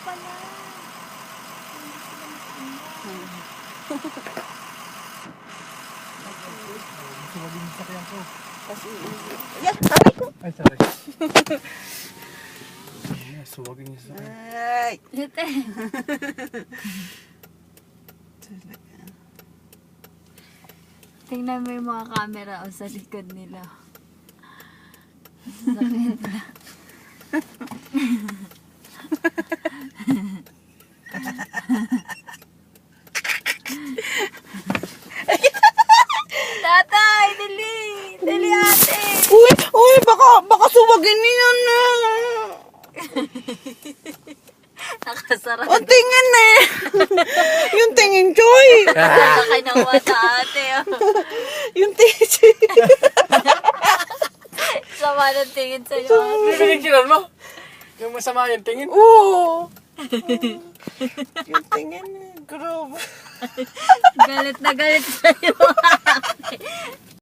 pala. Suwagin yung sakyan ko. Kasi, yan, sabi ko. Ay, sorry. Suwagin yung sakyan. Ay. Ito. Tingnan mo yung mga camera o sa likod nila. Sakit na. Tatay, dali! Dali ate! Uy, baka suwagin niyo na. Nakasara. O, tingin eh. Yung tingin, Joy. Nakakay ng mata ate. Yung tingin. Sama ng tingin sa'yo. Pinagkilan mo? Yung masama yung tingin? Oo. Yung tingin eh. Grabe. Galit na galit sa'yo.